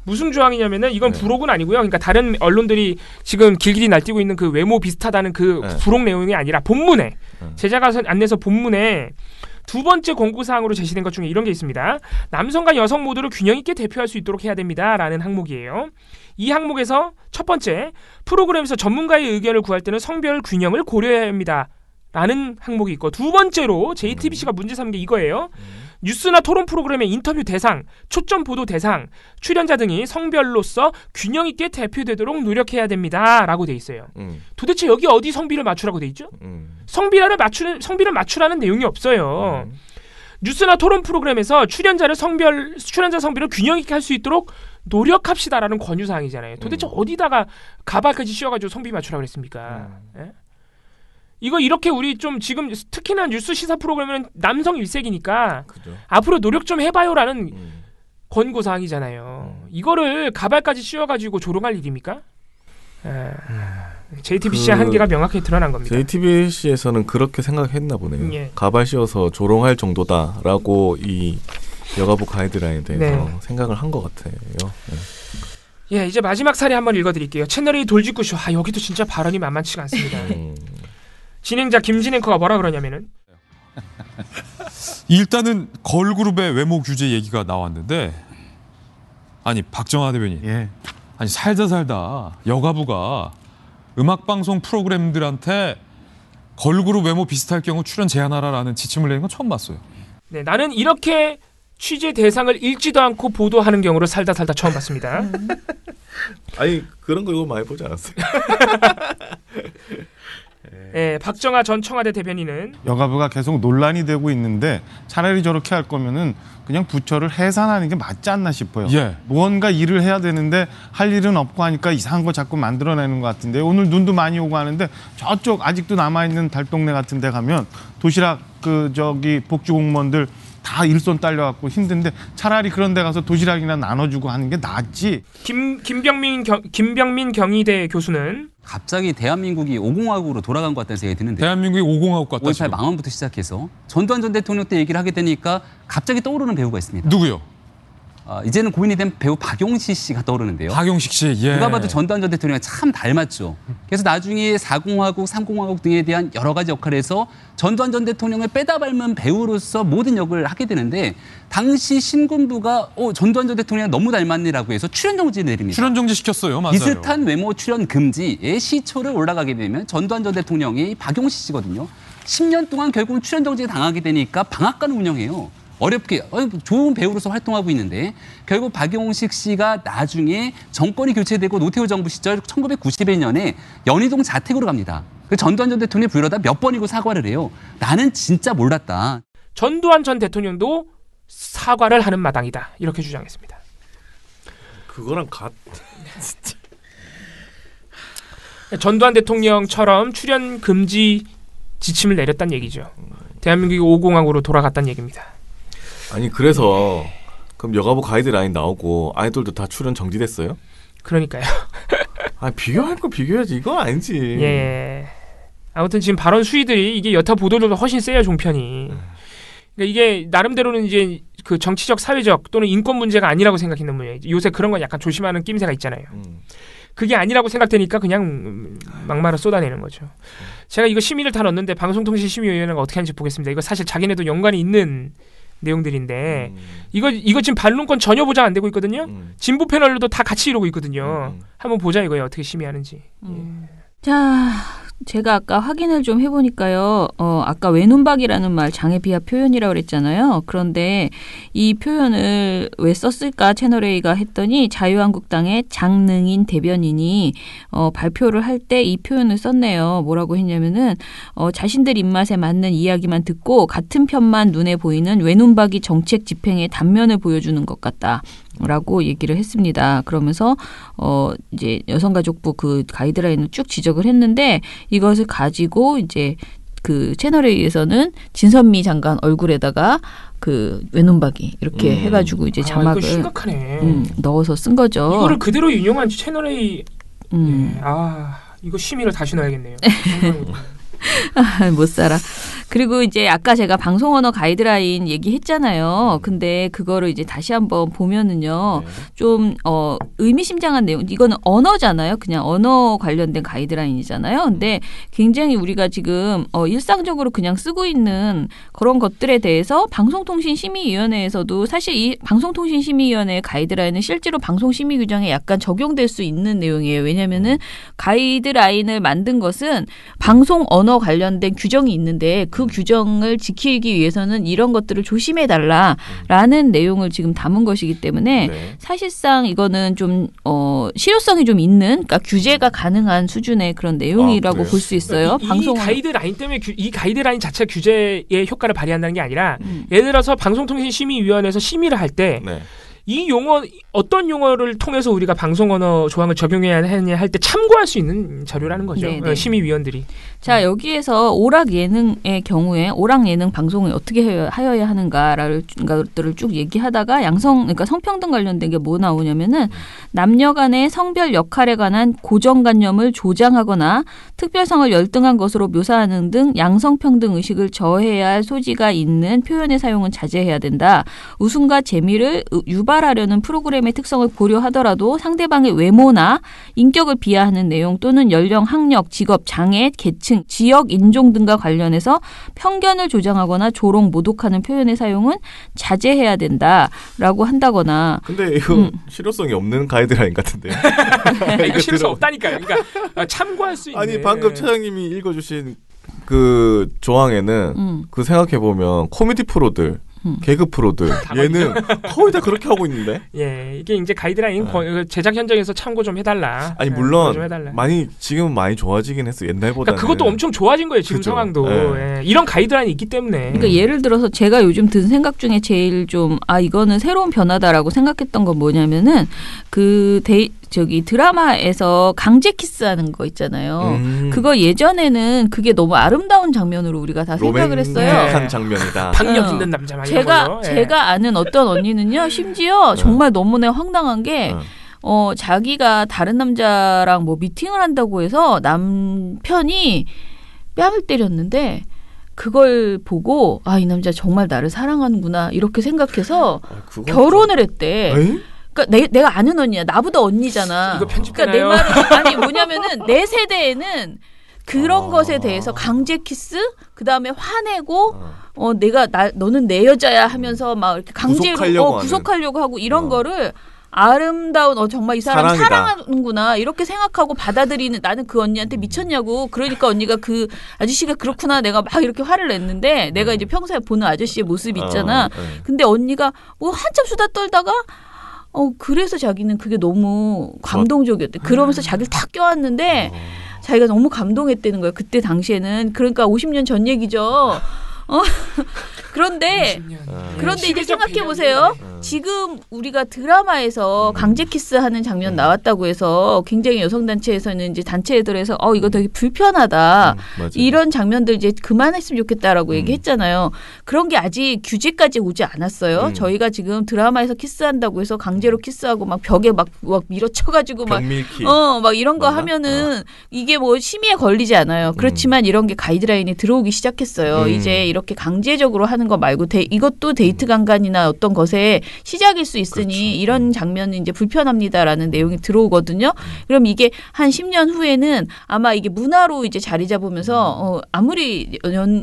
무슨 조항이냐면은 이건 부록은 아니고요. 그러니까 다른 언론들이 지금 길길이 날뛰고 있는 그 외모 비슷하다는 그 부록 내용이 아니라 본문에 제작 안내서 본문에 두 번째 권고사항으로 제시된 것 중에 이런 게 있습니다. 남성과 여성 모두를 균형 있게 대표할 수 있도록 해야 됩니다라는 항목이에요. 이 항목에서 첫 번째, 프로그램에서 전문가의 의견을 구할 때는 성별 균형을 고려해야 합니다. 라는 항목이 있고, 두 번째로 JTBC가 문제 삼은 게 이거예요. 뉴스나 토론 프로그램의 인터뷰 대상, 초점 보도 대상, 출연자 등이 성별로서 균형 있게 대표되도록 노력해야 됩니다. 라고 돼 있어요. 도대체 여기 어디 성비를 맞추라고 돼 있죠? 성비를 맞추라는 내용이 없어요. 뉴스나 토론 프로그램에서 출연자 성비를 균형 있게 할 수 있도록 노력합시다라는 권유사항이잖아요. 도대체 어디다가 가발까지 씌워가지고 성비 맞추라고 그랬습니까? 예? 이거 이렇게 우리 좀 지금 특히나 뉴스 시사 프로그램은 남성 일색이니까 그죠. 앞으로 노력 좀 해봐요라는 권고사항이잖아요. 이거를 가발까지 씌워가지고 조롱할 일입니까? JTBC의 한계가 명확히 드러난 겁니다. JTBC에서는 그렇게 생각했나 보네요. 예. 가발 씌워서 조롱할 정도다라고 이 여가부 가이드라인에 대해서 생각을 한 것 같아요. 예, 이제 마지막 사례 한번 읽어드릴게요. 채널A 돌직구쇼. 여기도 진짜 발언이 만만치가 않습니다. 진행자 김진 앵커가 뭐라 그러냐면은 일단은 걸그룹의 외모 규제 얘기가 나왔는데 아니 박정아 대변인 아니 살다 여가부가 음악방송 프로그램들한테 걸그룹 외모 비슷할 경우 출연 제한하라라는 지침을 내는 건 처음 봤어요. 네, 나는 이렇게 취재 대상을 읽지도 않고 보도하는 경우를 살다 처음 봤습니다. 아니 그런 거 이거 많이 보지 않았어요? 네, 박정아 전 청와대 대변인은 여가부가 계속 논란이 되고 있는데 차라리 저렇게 할 거면은 그냥 부처를 해산하는 게 맞지 않나 싶어요. 무언가 일을 해야 되는데 할 일은 없고 하니까 이상한 거 자꾸 만들어내는 것 같은데 오늘 눈도 많이 오고 하는데 저쪽 아직도 남아있는 달동네 같은 데 가면 도시락 복지 공무원들 다 일손 딸려갖고 힘든데 차라리 그런 데 가서 도시락이나 나눠주고 하는 게 낫지. 김병민 경희대 교수는 갑자기 대한민국이 5공화국으로 돌아간 것 같다는 생각이 드는데 대한민국이 5공화국 같다. 5.18 망언부터 시작해서 전두환 전 대통령 때 얘기를 하게 되니까 갑자기 떠오르는 배우가 있습니다. 누구요? 이제는 고인이 된 배우 박용식 씨가 떠오르는데요. 박용식 씨, 예. 누가 봐도 전두환 전 대통령이 참 닮았죠. 그래서 나중에 4공화국, 3공화국 등에 대한 여러 가지 역할에서 전두환 전 대통령을 빼다 밟은 배우로서 모든 역을 하게 되는데 당시 신군부가 전두환 전 대통령이 너무 닮았네라고 해서 출연 정지를 내립니다. 출연 정지 시켰어요. 맞아요. 비슷한 외모 출연 금지의 시초를 올라가게 되면 전두환 전 대통령이 박용식 씨거든요. 10년 동안 결국은 출연 정지를 당하게 되니까 방앗간을 운영해요. 어렵게 좋은 배우로서 활동하고 있는데 결국 박용식 씨가 나중에 정권이 교체되고 노태우 정부 시절 1991년에 연희동 자택으로 갑니다. 전두환 전 대통령이 불러다 몇 번이고 사과를 해요. 나는 진짜 몰랐다. 전두환 전 대통령도 사과를 하는 마당이다. 이렇게 주장했습니다. 그거랑 진짜. 전두환 대통령처럼 출연 금지 지침을 내렸다는 얘기죠. 대한민국이 5공화국으로 돌아갔다는 얘기입니다. 아니 그래서 그럼 여가부 가이드라인 나오고 아이돌도 다 출연 정지됐어요? 그러니까요. 아 비교할 거 비교해야지. 이건 아니지. 예. 아무튼 지금 발언 수위들이 이게 여타 보도들보다 훨씬 세요, 종편이. 그러니까 이게 나름대로는 이제 그 정치적, 사회적 또는 인권 문제가 아니라고 생각했는 모양이죠. 요새 그런 건 약간 조심하는 낌새가 있잖아요. 그게 아니라고 생각되니까 그냥 막말을 쏟아내는 거죠. 제가 이거 심의를 다 넣었는데 방송통신심의위원회가 어떻게 하는지 보겠습니다. 이거 사실 자기네도 연관이 있는 내용들인데 이거 지금 반론권 전혀 보장 안 되고 있거든요. 진보 패널도 다 같이 이러고 있거든요. 한번 보자 이거예요. 어떻게 심의하는지. 자, 제가 아까 확인을 좀 해보니까요. 아까 외눈박이라는 말 장애 비하 표현이라고 그랬잖아요. 그런데 이 표현을 왜 썼을까 채널A가 했더니 자유한국당의 장능인 대변인이 발표를 할 때 이 표현을 썼네요. 뭐라고 했냐면은 자신들 입맛에 맞는 이야기만 듣고 같은 편만 눈에 보이는 외눈박이 정책 집행의 단면을 보여주는 것 같다. 라고 얘기를 했습니다. 그러면서 이제 여성가족부 그 가이드라인을 쭉 지적을 했는데 이것을 가지고 이제 그 채널A에서는 진선미 장관 얼굴에다가 그 외눈박이 이렇게 해가지고 이제 자막을 이거 심각하네. 넣어서 쓴 거죠. 이거를 그대로 인용한 채널A. 예. 이거 심의를 다시 넣어야겠네요. 못 살아. 그리고 이제 아까 제가 방송 언어 가이드라인 얘기했잖아요. 근데 그거를 이제 다시 한번 보면은요. 좀 의미심장한 내용. 이거는 언어잖아요. 그냥 언어 관련된 가이드라인이잖아요. 근데 굉장히 우리가 지금 일상적으로 그냥 쓰고 있는 그런 것들에 대해서 방송통신심의위원회에서도 사실 이 방송통신심의위원회의 가이드라인은 실제로 방송심의 규정에 약간 적용될 수 있는 내용이에요. 왜냐면은 가이드라인을 만든 것은 방송 언어 관련된 규정이 있는데 그 규정을 지키기 위해서는 이런 것들을 조심해달라라는 내용을 지금 담은 것이기 때문에 사실상 이거는 좀 실효성이 좀 있는, 그러니까 규제가 가능한 수준의 그런 내용이라고 볼 수 있어요. 이 가이드라인 때문에 이 가이드라인 자체 규제의 효과를 발휘한다는 게 아니라 예를 들어서 방송통신심의위원회에서 심의를 할 때 이 용어 어떤 용어를 통해서 우리가 방송 언어 조항을 적용해야 하느냐 할 때 참고할 수 있는 자료라는 거죠. 네네. 심의위원들이. 자, 여기에서 오락 예능의 경우에 오락 예능 방송을 어떻게 하여야 하는가를 것들을 쭉 얘기하다가 그러니까 성평등 관련된 게 뭐 나오냐면은 남녀 간의 성별 역할에 관한 고정관념을 조장하거나 특별성을 열등한 것으로 묘사하는 등 양성평등 의식을 저해해야 할 소지가 있는 표현의 사용은 자제해야 된다. 웃음과 재미를 유발하려는 프로그램의 특성을 고려하더라도 상대방의 외모나 인격을 비하하는 내용 또는 연령, 학력, 직업, 장애, 계층, 지역, 인종 등과 관련해서 편견을 조장하거나 조롱, 모독하는 표현의 사용은 자제해야 된다라고 한다거나. 근데 이거 실효성이 없는 가이드라인 같은데요. 이거 실효성 없다니까요. 그러니까 참고할 수 있는. 아니 방금 차장님이 읽어주신 그 조항에는 그 생각해 보면 코미디 프로들. 개그 프로들 얘는 거의 다 그렇게 하고 있는데. 예, 이게 이제 가이드라인 제작 현장에서 참고 좀 해달라. 아니 물론 지금은 많이 좋아지긴 했어 옛날보다. 그러니까 그것도 엄청 좋아진 거예요 지금 상황도. 예, 이런 가이드라인이 있기 때문에. 그러니까 예를 들어서 제가 요즘 든 생각 중에 제일 좀 이거는 새로운 변화다라고 생각했던 건 뭐냐면은 드라마에서 강제 키스하는 거 있잖아요. 그거 예전에는 그게 너무 아름다운 장면으로 우리가 다 생각을 했어요. 로맨틱한 장면이다. 박력 있는 남자 막 이런 걸로. 제가 아는 어떤 언니는요. 심지어 정말 너무나 황당한 게 자기가 다른 남자랑 뭐 미팅을 한다고 해서 남편이 뺨을 때렸는데 그걸 보고 이 남자 정말 나를 사랑하는구나 이렇게 생각해서 결혼을 했대. 그러니까 내가 아는 언니야. 나보다 언니잖아. 이거 편집되나요? 그러니까 내 말은 아니 뭐냐면은 내 세대에는 그런 것에 대해서 강제 키스, 그 다음에 화내고, 너는 내 여자야 하면서 막 이렇게 강제로 구속하려고 하고 이런 거를 아름다운 정말 이 사람 사랑하는구나 이렇게 생각하고 받아들이는 나는 그 언니한테 미쳤냐고. 그러니까 언니가 그 아저씨가 그렇구나 내가 막 이렇게 화를 냈는데 내가 이제 평소에 보는 아저씨의 모습이 있잖아. 근데 언니가 뭐 한참 수다 떨다가 그래서 자기는 그게 너무 감동적이었대. 그러면서 자기를 탁 껴안는데 자기가 너무 감동했다는 거예요. 그때 당시에는. 그러니까 50년 전 얘기죠. 그런데 이제 생각해 보세요. 지금 우리가 드라마에서 강제 키스하는 장면 나왔다고 해서 굉장히 여성 단체에서는 이제 단체들에서 이거 되게 불편하다. 이런 장면들 이제 그만했으면 좋겠다라고 얘기했잖아요. 그런 게 아직 규제까지 오지 않았어요. 저희가 지금 드라마에서 키스한다고 해서 강제로 키스하고 막 벽에 막 밀어쳐가지고 막 이런 거 하면은 이게 뭐 심의에 걸리지 않아요. 그렇지만 이런 게 가이드라인에 들어오기 시작했어요. 이제 이렇게 강제적으로 하는 거 말고 이것도 데이트 강간이나 어떤 것에 시작일 수 있으니 이런 장면은 이제 불편합니다라는 내용이 들어오거든요. 그럼 이게 한 10년 후에는 아마 이게 문화로 이제 자리 잡으면서 아무리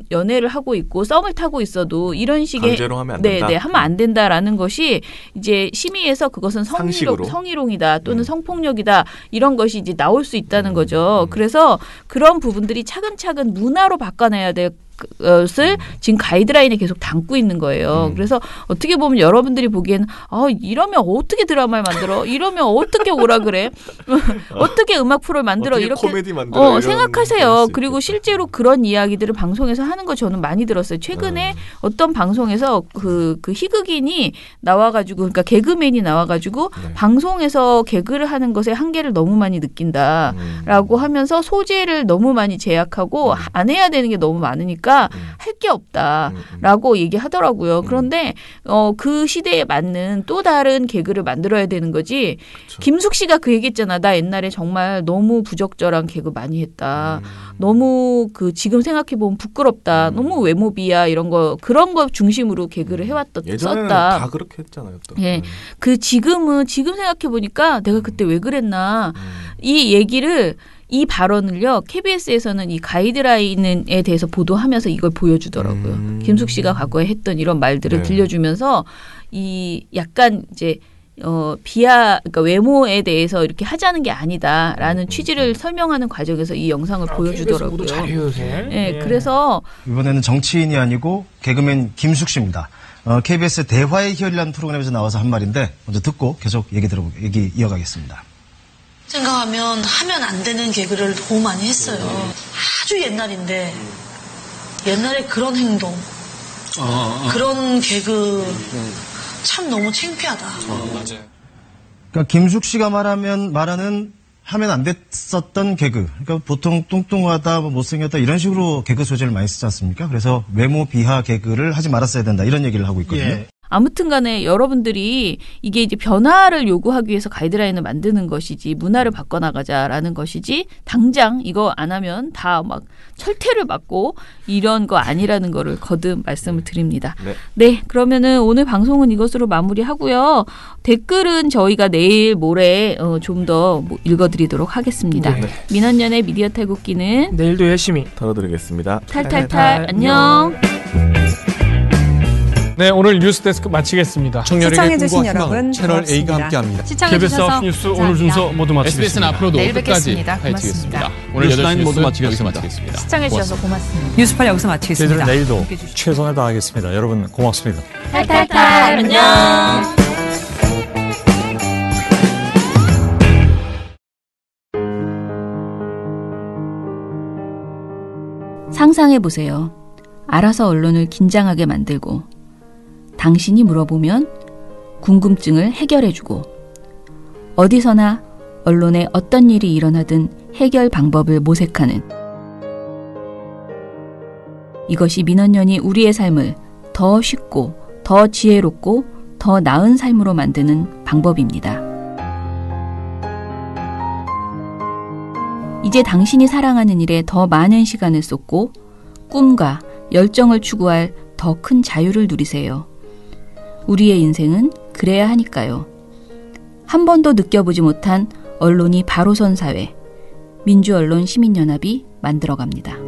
연애를 하고 있고 썸을 타고 있어도 이런 식의 강제로 하면 안 된다. 하면 안 된다라는 것이 이제 심의에서 그것은 성희롱이다 또는 성폭력이다 이런 것이 이제 나올 수 있다는 거죠. 그래서 그런 부분들이 차근차근 문화로 바꿔내야 될 것을 지금 가이드라인에 계속 담고 있는 거예요. 그래서 어떻게 보면 여러분들이 보기에는 이러면 어떻게 드라마를 만들어? 이러면 어떻게 오라 그래? 어떻게 음악 프로를 만들어? 이렇게 코미디 만들어 생각하세요. 그리고 실제로 그런 이야기들을 방송에서 하는 거 저는 많이 들었어요. 최근에 어떤 방송에서 그 희극인이 나와가지고 그러니까 개그맨이 나와가지고 방송에서 개그를 하는 것에 한계를 너무 많이 느낀다라고 하면서 소재를 너무 많이 제약하고 안 해야 되는 게 너무 많으니까 할 게 없다라고 얘기하더라고요. 그런데 그 시대에 맞는 또 다른 개그를 만들어야 되는 거지. 그쵸. 김숙 씨가 그 얘기했잖아. 나 옛날에 정말 너무 부적절한 개그 많이 했다. 너무 지금 생각해 보면 부끄럽다. 너무 외모비야 이런 거 그런 거 중심으로 개그를 예전에는 썼다. 다 그렇게 했잖아요. 또. 예, 지금 생각해 보니까 내가 그때 왜 그랬나 이 얘기를. 이 발언을요 KBS에서는 이 가이드라인에 대해서 보도하면서 이걸 보여주더라고요. 김숙 씨가 과거에 했던 이런 말들을 들려주면서 이 약간 이제 그러니까 외모에 대해서 이렇게 하자는 게 아니다라는 취지를 설명하는 과정에서 이 영상을 보여주더라고요. 네, 그래서 이번에는 정치인이 아니고 개그맨 김숙 씨입니다. KBS 대화의 희열이라는 프로그램에서 나와서 한 말인데 먼저 듣고 계속 얘기 이어가겠습니다. 생각하면 하면 안 되는 개그를 너무 많이 했어요. 아주 옛날인데 옛날에 그런 행동 그런 개그 참 너무 창피하다. 맞아요. 그러니까 김숙 씨가 말하는 하면 안 됐었던 개그. 그러니까 보통 뚱뚱하다, 못생겼다 이런 식으로 개그 소재를 많이 쓰지 않습니까? 그래서 외모 비하 개그를 하지 말았어야 된다 이런 얘기를 하고 있거든요. 예. 아무튼 간에 여러분들이 이게 이제 변화를 요구하기 위해서 가이드라인을 만드는 것이지 문화를 바꿔나가자라는 것이지 당장 이거 안 하면 다 막 철퇴를 받고 이런 거 아니라는 거를 거듭 말씀을 드립니다. 네, 그러면은 오늘 방송은 이것으로 마무리하고요. 댓글은 저희가 내일 모레 좀 더 읽어드리도록 하겠습니다. 민원연의 미디어 탈곡기는 내일도 열심히 다뤄드리겠습니다. 탈탈탈 안녕. 네, 오늘 뉴스데스크 마치겠습니다. 청년에게 꿈과 희망 채널 A가 함께합니다. KBS 9뉴스 오늘 순서 모두 마치겠습니다. SBS는 앞으로도 내일 끝까지 뵙겠습니다. 파이팅하겠습니다. 오늘 8시 모두 마치겠습니다. 시청해주셔서 고맙습니다. 뉴스팔 여기서 마치겠습니다. 저희들은 내일도 최선을 다하겠습니다. 여러분 고맙습니다. 탈탈탈 안녕. 상상해보세요. 알아서 언론을 긴장하게 만들고 당신이 물어보면 궁금증을 해결해주고 어디서나 언론에 어떤 일이 일어나든 해결 방법을 모색하는 이것이 민원연이 우리의 삶을 더 쉽고 더 지혜롭고 더 나은 삶으로 만드는 방법입니다. 이제 당신이 사랑하는 일에 더 많은 시간을 쏟고 꿈과 열정을 추구할 더 큰 자유를 누리세요. 우리의 인생은 그래야 하니까요. 한 번도 느껴보지 못한 언론이 바로 선 사회, 민주언론 시민연합이 만들어갑니다.